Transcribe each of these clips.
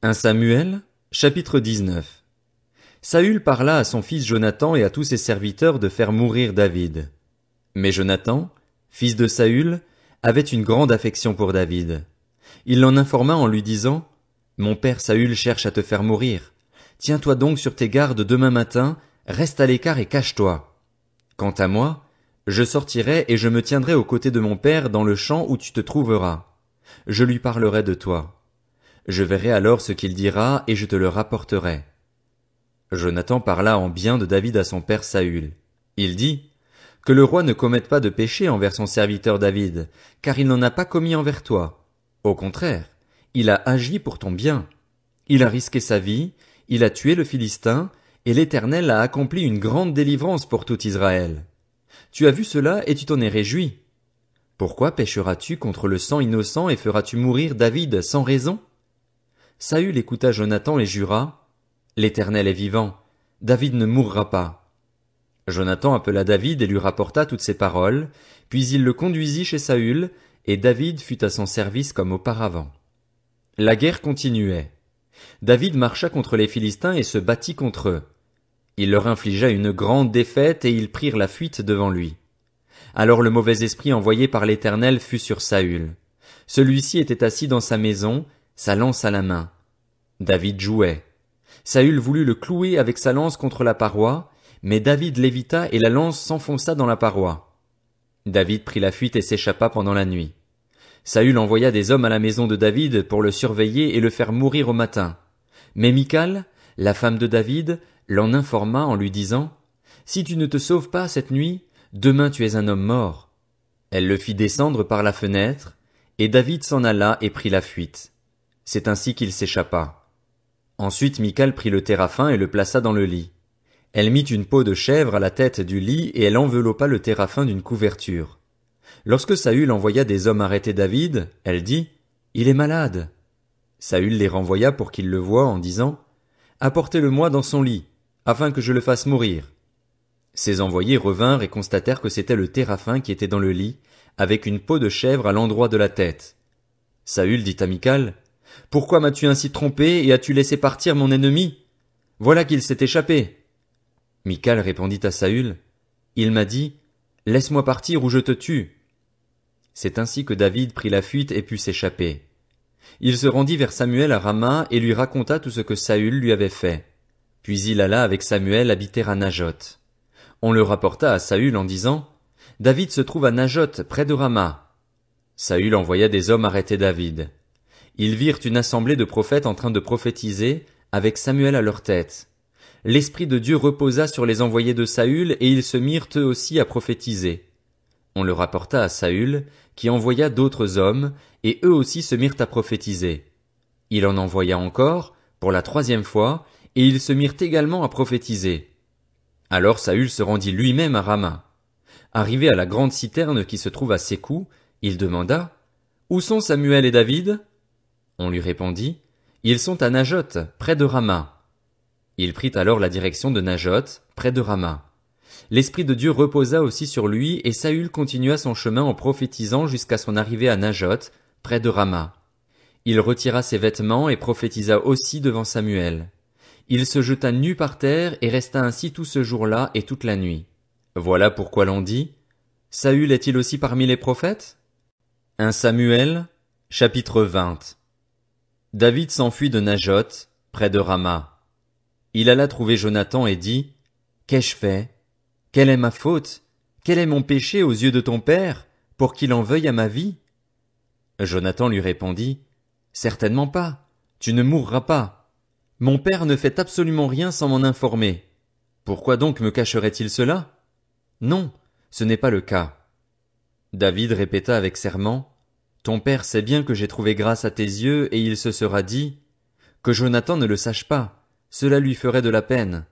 1 Samuel, chapitre 19. Saül parla à son fils Jonathan et à tous ses serviteurs de faire mourir David. Mais Jonathan, fils de Saül, avait une grande affection pour David. Il l'en informa en lui disant: Mon père Saül cherche à te faire mourir. Tiens-toi donc sur tes gardes demain matin, reste à l'écart et cache-toi. Quant à moi, je sortirai et je me tiendrai aux côtés de mon père dans le champ où tu te trouveras. Je lui parlerai de toi. Je verrai alors ce qu'il dira et je te le rapporterai. Jonathan parla en bien de David à son père Saül. Il dit: Que le roi ne commette pas de péché envers son serviteur David, car il n'en a pas commis envers toi. Au contraire, il a agi pour ton bien. Il a risqué sa vie, il a tué le Philistin, et l'Éternel a accompli une grande délivrance pour tout Israël. Tu as vu cela et tu t'en es réjoui. Pourquoi pécheras-tu contre le sang innocent et feras-tu mourir David sans raison? Saül écouta Jonathan et jura: L'Éternel est vivant, David ne mourra pas. Jonathan appela David et lui rapporta toutes ces paroles, puis il le conduisit chez Saül, et David fut à son service comme auparavant. La guerre continuait. David marcha contre les Philistins et se battit contre eux. Il leur infligea une grande défaite et ils prirent la fuite devant lui. Alors le mauvais esprit envoyé par l'Éternel fut sur Saül. Celui-ci était assis dans sa maison, sa lance à la main. David jouait. Saül voulut le clouer avec sa lance contre la paroi, mais David l'évita et la lance s'enfonça dans la paroi. David prit la fuite et s'échappa pendant la nuit. Saül envoya des hommes à la maison de David pour le surveiller et le faire mourir au matin. Mais Michal, la femme de David, l'en informa en lui disant: Si tu ne te sauves pas cette nuit, demain tu es un homme mort. Elle le fit descendre par la fenêtre, et David s'en alla et prit la fuite. C'est ainsi qu'il s'échappa. Ensuite Michal prit le téraphin et le plaça dans le lit. Elle mit une peau de chèvre à la tête du lit et elle enveloppa le téraphin d'une couverture. Lorsque Saül envoya des hommes arrêter David, elle dit: Il est malade. Saül les renvoya pour qu'ils le voient en disant: Apportez-le-moi dans son lit, afin que je le fasse mourir. Ses envoyés revinrent et constatèrent que c'était le téraphin qui était dans le lit, avec une peau de chèvre à l'endroit de la tête. Saül dit à Michal: Pourquoi m'as-tu ainsi trompé et as-tu laissé partir mon ennemi? Voilà qu'il s'est échappé. Michal répondit à Saül: Il m'a dit: Laisse-moi partir ou je te tue. C'est ainsi que David prit la fuite et put s'échapper. Il se rendit vers Samuel à Rama et lui raconta tout ce que Saül lui avait fait. Puis il alla avec Samuel habiter à Najoth. On le rapporta à Saül en disant: David se trouve à Najoth, près de Rama. Saül envoya des hommes arrêter David. Ils virent une assemblée de prophètes en train de prophétiser, avec Samuel à leur tête. L'Esprit de Dieu reposa sur les envoyés de Saül et ils se mirent eux aussi à prophétiser. On le rapporta à Saül, qui envoya d'autres hommes, et eux aussi se mirent à prophétiser. Il en envoya encore, pour la 3e fois, et ils se mirent également à prophétiser. Alors Saül se rendit lui-même à Rama. Arrivé à la grande citerne qui se trouve à Sécou, il demanda: Où sont Samuel et David? On lui répondit: Ils sont à Najoth, près de Rama. Il prit alors la direction de Najoth, près de Rama. L'Esprit de Dieu reposa aussi sur lui, et Saül continua son chemin en prophétisant jusqu'à son arrivée à Najoth, près de Rama. Il retira ses vêtements et prophétisa aussi devant Samuel. Il se jeta nu par terre et resta ainsi tout ce jour-là et toute la nuit. Voilà pourquoi l'on dit: Saül est-il aussi parmi les prophètes? 1 Samuel, chapitre 20. David s'enfuit de Najoth, près de Rama. Il alla trouver Jonathan et dit: Qu'ai-je fait? Quelle est ma faute? Quel est mon péché aux yeux de ton père, pour qu'il en veuille à ma vie? Jonathan lui répondit: Certainement pas, tu ne mourras pas. Mon père ne fait absolument rien sans m'en informer. Pourquoi donc me cacherait-il cela? Non, ce n'est pas le cas. David répéta avec serment: Ton père sait bien que j'ai trouvé grâce à tes yeux, et il se sera dit: Que Jonathan ne le sache pas, cela lui ferait de la peine.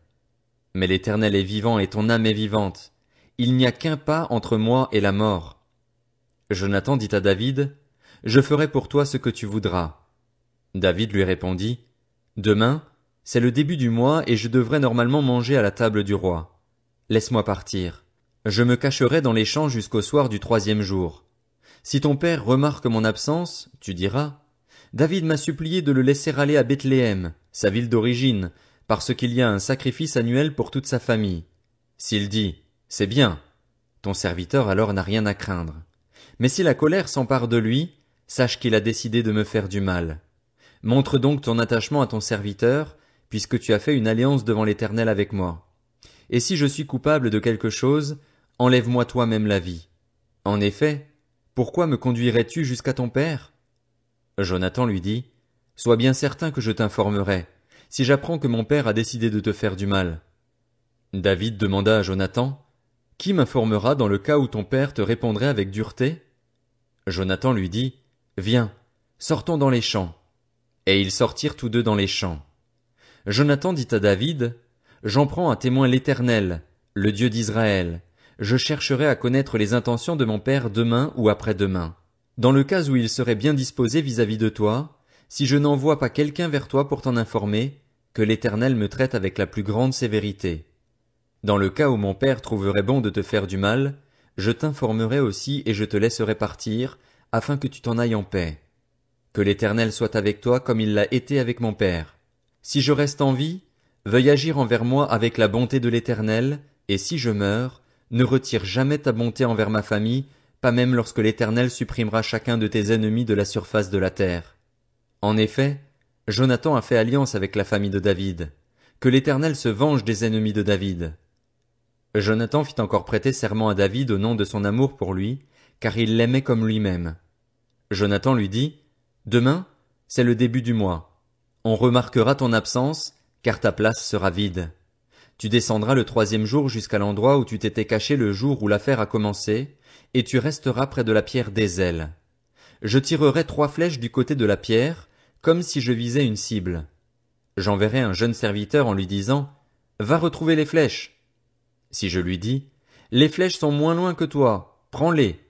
Mais l'Éternel est vivant et ton âme est vivante. Il n'y a qu'un pas entre moi et la mort. Jonathan dit à David: Je ferai pour toi ce que tu voudras. David lui répondit: Demain, c'est le début du mois et je devrais normalement manger à la table du roi. Laisse-moi partir. Je me cacherai dans les champs jusqu'au soir du 3e jour. Si ton père remarque mon absence, tu diras: David m'a supplié de le laisser aller à Bethléem, sa ville d'origine, parce qu'il y a un sacrifice annuel pour toute sa famille. S'il dit, c'est bien, ton serviteur alors n'a rien à craindre. Mais si la colère s'empare de lui, sache qu'il a décidé de me faire du mal. Montre donc ton attachement à ton serviteur, puisque tu as fait une alliance devant l'Éternel avec moi. Et si je suis coupable de quelque chose, enlève-moi toi-même la vie. En effet, pourquoi me conduirais-tu jusqu'à ton père? Jonathan lui dit, sois bien certain que je t'informerai, si j'apprends que mon père a décidé de te faire du mal. David demanda à Jonathan, qui m'informera dans le cas où ton père te répondrait avec dureté? Jonathan lui dit, viens, sortons dans les champs. Et ils sortirent tous deux dans les champs. Jonathan dit à David, j'en prends à témoin l'Éternel, le Dieu d'Israël. Je chercherai à connaître les intentions de mon père demain ou après-demain. Dans le cas où il serait bien disposé vis-à-vis de toi, si je n'envoie pas quelqu'un vers toi pour t'en informer, que l'Éternel me traite avec la plus grande sévérité. Dans le cas où mon père trouverait bon de te faire du mal, je t'informerai aussi et je te laisserai partir, afin que tu t'en ailles en paix. Que l'Éternel soit avec toi comme il l'a été avec mon père. Si je reste en vie, veuille agir envers moi avec la bonté de l'Éternel, et si je meurs, ne retire jamais ta bonté envers ma famille, pas même lorsque l'Éternel supprimera chacun de tes ennemis de la surface de la terre. En effet, Jonathan a fait alliance avec la famille de David. Que l'Éternel se venge des ennemis de David. Jonathan fit encore prêter serment à David au nom de son amour pour lui, car il l'aimait comme lui-même. Jonathan lui dit, demain, c'est le début du mois. On remarquera ton absence, car ta place sera vide. Tu descendras le 3e jour jusqu'à l'endroit où tu t'étais caché le jour où l'affaire a commencé, et tu resteras près de la pierre d'Ézel. Je tirerai 3 flèches du côté de la pierre, comme si je visais une cible. J'enverrai un jeune serviteur en lui disant, va retrouver les flèches. Si je lui dis, les flèches sont moins loin que toi, prends-les.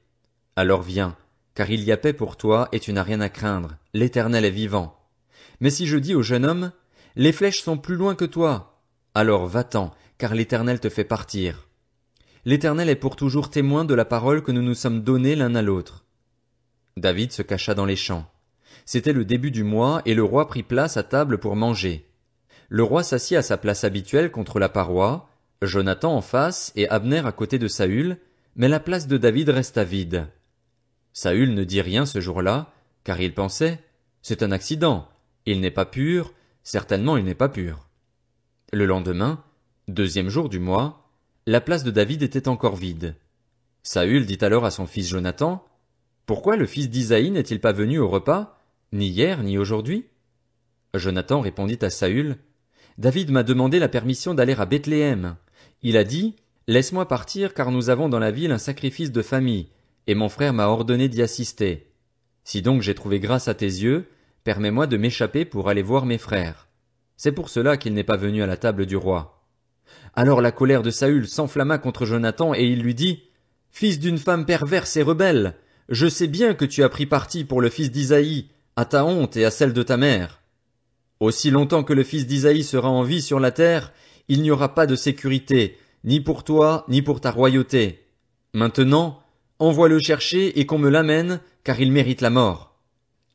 Alors viens, car il y a paix pour toi et tu n'as rien à craindre, l'Éternel est vivant. Mais si je dis au jeune homme, les flèches sont plus loin que toi, alors va-t'en, car l'Éternel te fait partir. L'Éternel est pour toujours témoin de la parole que nous nous sommes donnée l'un à l'autre. David se cacha dans les champs. C'était le début du mois et le roi prit place à table pour manger. Le roi s'assit à sa place habituelle contre la paroi, Jonathan en face et Abner à côté de Saül, mais la place de David resta vide. Saül ne dit rien ce jour-là, car il pensait, c'est un accident, il n'est pas pur, certainement il n'est pas pur. Le lendemain, 2e jour du mois, la place de David était encore vide. Saül dit alors à son fils Jonathan, pourquoi le fils d'Isaïe n'est-il pas venu au repas, ni hier ni aujourd'hui? Jonathan répondit à Saül, David m'a demandé la permission d'aller à Bethléem. Il a dit, laisse-moi partir car nous avons dans la ville un sacrifice de famille, et mon frère m'a ordonné d'y assister. Si donc j'ai trouvé grâce à tes yeux, permets-moi de m'échapper pour aller voir mes frères. C'est pour cela qu'il n'est pas venu à la table du roi. Alors la colère de Saül s'enflamma contre Jonathan et il lui dit, Fils d'une femme perverse et rebelle, je sais bien que tu as pris parti pour le fils d'Isaïe, à ta honte et à celle de ta mère. Aussi longtemps que le fils d'Isaïe sera en vie sur la terre, il n'y aura pas de sécurité, ni pour toi, ni pour ta royauté. Maintenant, envoie-le chercher et qu'on me l'amène, car il mérite la mort.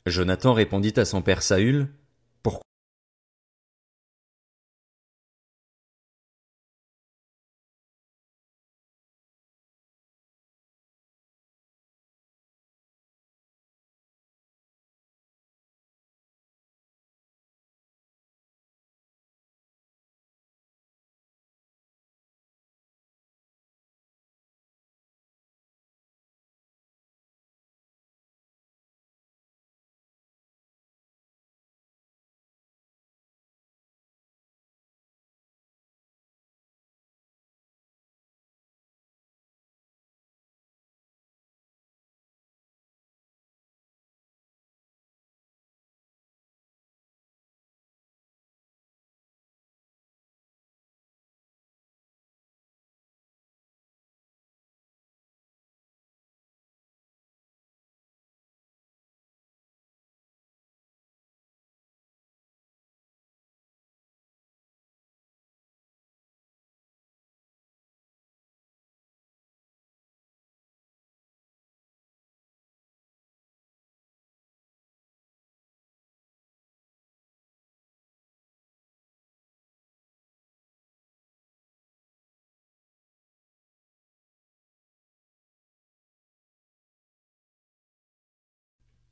Jonathan répondit à son père Saül, Pourquoi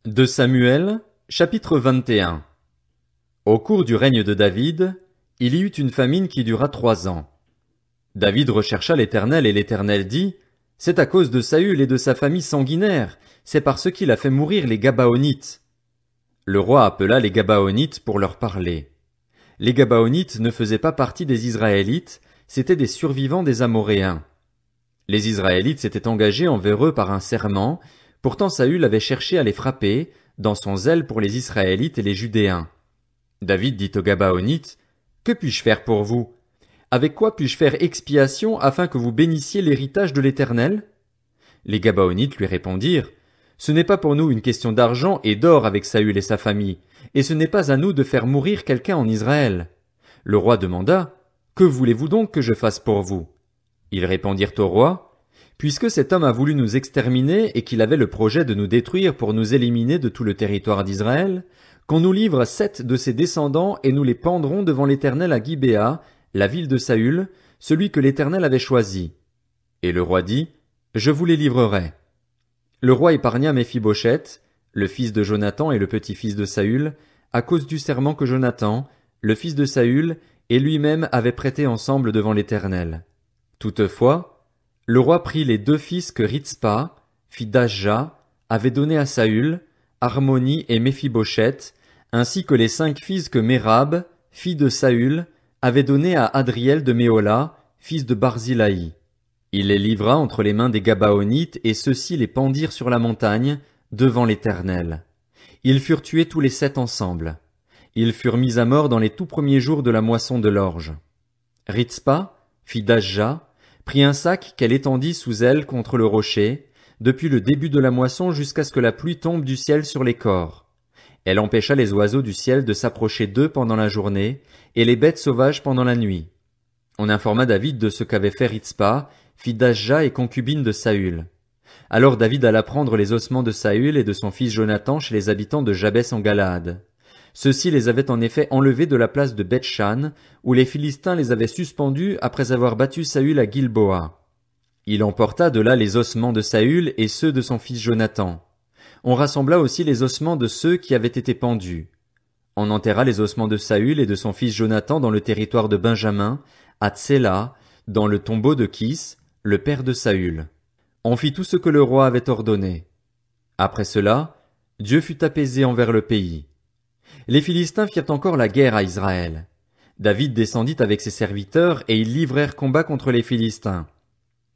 De Samuel, chapitre 21. Au cours du règne de David, il y eut une famine qui dura 3 ans. David rechercha l'Éternel et l'Éternel dit, « C'est à cause de Saül et de sa famille sanguinaire, c'est parce qu'il a fait mourir les Gabaonites. » Le roi appela les Gabaonites pour leur parler. Les Gabaonites ne faisaient pas partie des Israélites, c'étaient des survivants des Amoréens. Les Israélites s'étaient engagés envers eux par un serment, pourtant Saül avait cherché à les frapper, dans son zèle pour les Israélites et les Judéens. David dit aux Gabaonites, « Que puis-je faire pour vous? Avec quoi puis-je faire expiation afin que vous bénissiez l'héritage de l'Éternel? » Les Gabaonites lui répondirent, « Ce n'est pas pour nous une question d'argent et d'or avec Saül et sa famille, et ce n'est pas à nous de faire mourir quelqu'un en Israël. » Le roi demanda, « Que voulez-vous donc que je fasse pour vous? » Ils répondirent au roi, « Puisque cet homme a voulu nous exterminer et qu'il avait le projet de nous détruire pour nous éliminer de tout le territoire d'Israël, qu'on nous livre 7 de ses descendants et nous les pendrons devant l'Éternel à Gibéa, la ville de Saül, celui que l'Éternel avait choisi. » Et le roi dit, « Je vous les livrerai. » Le roi épargna Méphibosheth, le fils de Jonathan et le petit-fils de Saül, à cause du serment que Jonathan, le fils de Saül, et lui-même avaient prêté ensemble devant l'Éternel. Toutefois, le roi prit les 2 fils que Ritzpa, fille d'Ashja, avait donnés à Saül, Harmoni et Méphibosheth, ainsi que les 5 fils que Mérab, fille de Saül, avait donnés à Adriel de Méhola, fils de Barzilaï. Il les livra entre les mains des Gabaonites, et ceux-ci les pendirent sur la montagne, devant l'Éternel. Ils furent tués tous les 7 ensemble. Ils furent mis à mort dans les tout premiers jours de la moisson de l'orge. Ritzpa, fille d'Ashja, prit un sac qu'elle étendit sous elle contre le rocher, depuis le début de la moisson jusqu'à ce que la pluie tombe du ciel sur les corps. Elle empêcha les oiseaux du ciel de s'approcher d'eux pendant la journée, et les bêtes sauvages pendant la nuit. On informa David de ce qu'avait fait Ritzpa, fille d'Ashja et concubine de Saül. Alors David alla prendre les ossements de Saül et de son fils Jonathan chez les habitants de Jabès en Galaad. Ceux-ci les avaient en effet enlevés de la place de Beth-Shan, où les Philistins les avaient suspendus après avoir battu Saül à Gilboa. Il emporta de là les ossements de Saül et ceux de son fils Jonathan. On rassembla aussi les ossements de ceux qui avaient été pendus. On enterra les ossements de Saül et de son fils Jonathan dans le territoire de Benjamin, à Tséla, dans le tombeau de Kis, le père de Saül. On fit tout ce que le roi avait ordonné. Après cela, Dieu fut apaisé envers le pays. Les Philistins firent encore la guerre à Israël. David descendit avec ses serviteurs et ils livrèrent combat contre les Philistins.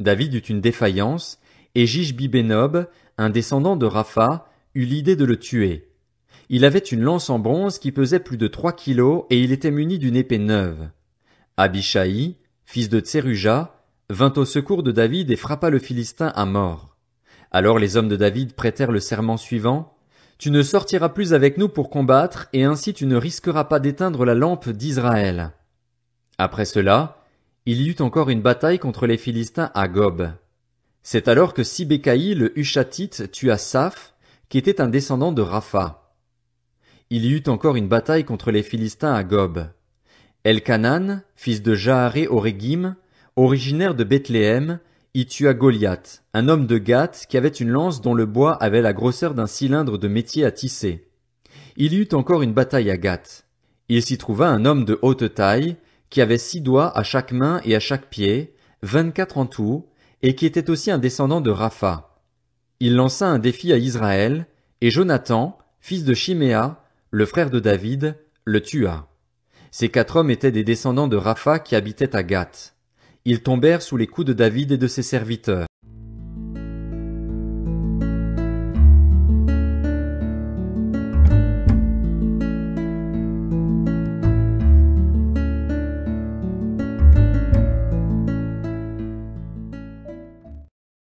David eut une défaillance, et Jishbi-Bénob, un descendant de Rapha, eut l'idée de le tuer. Il avait une lance en bronze qui pesait plus de 3 kilos et il était muni d'une épée neuve. Abishai, fils de Tseruja, vint au secours de David et frappa le Philistin à mort. Alors les hommes de David prêtèrent le serment suivant, « Tu ne sortiras plus avec nous pour combattre, et ainsi tu ne risqueras pas d'éteindre la lampe d'Israël. » Après cela, il y eut encore une bataille contre les Philistins à Gob. C'est alors que Sibécaï le Hushatite tua Saph, qui était un descendant de Rapha. Il y eut encore une bataille contre les Philistins à Gob. Elkanan, fils de Jaharé Orégim, originaire de Bethléem, y tua Goliath, un homme de Gath qui avait une lance dont le bois avait la grosseur d'un cylindre de métier à tisser. Il y eut encore une bataille à Gath. Il s'y trouva un homme de haute taille, qui avait 6 doigts à chaque main et à chaque pied, 24 en tout, et qui était aussi un descendant de Rapha. Il lança un défi à Israël, et Jonathan, fils de Shiméa, le frère de David, le tua. Ces 4 hommes étaient des descendants de Rapha qui habitaient à Gath. Ils tombèrent sous les coups de David et de ses serviteurs.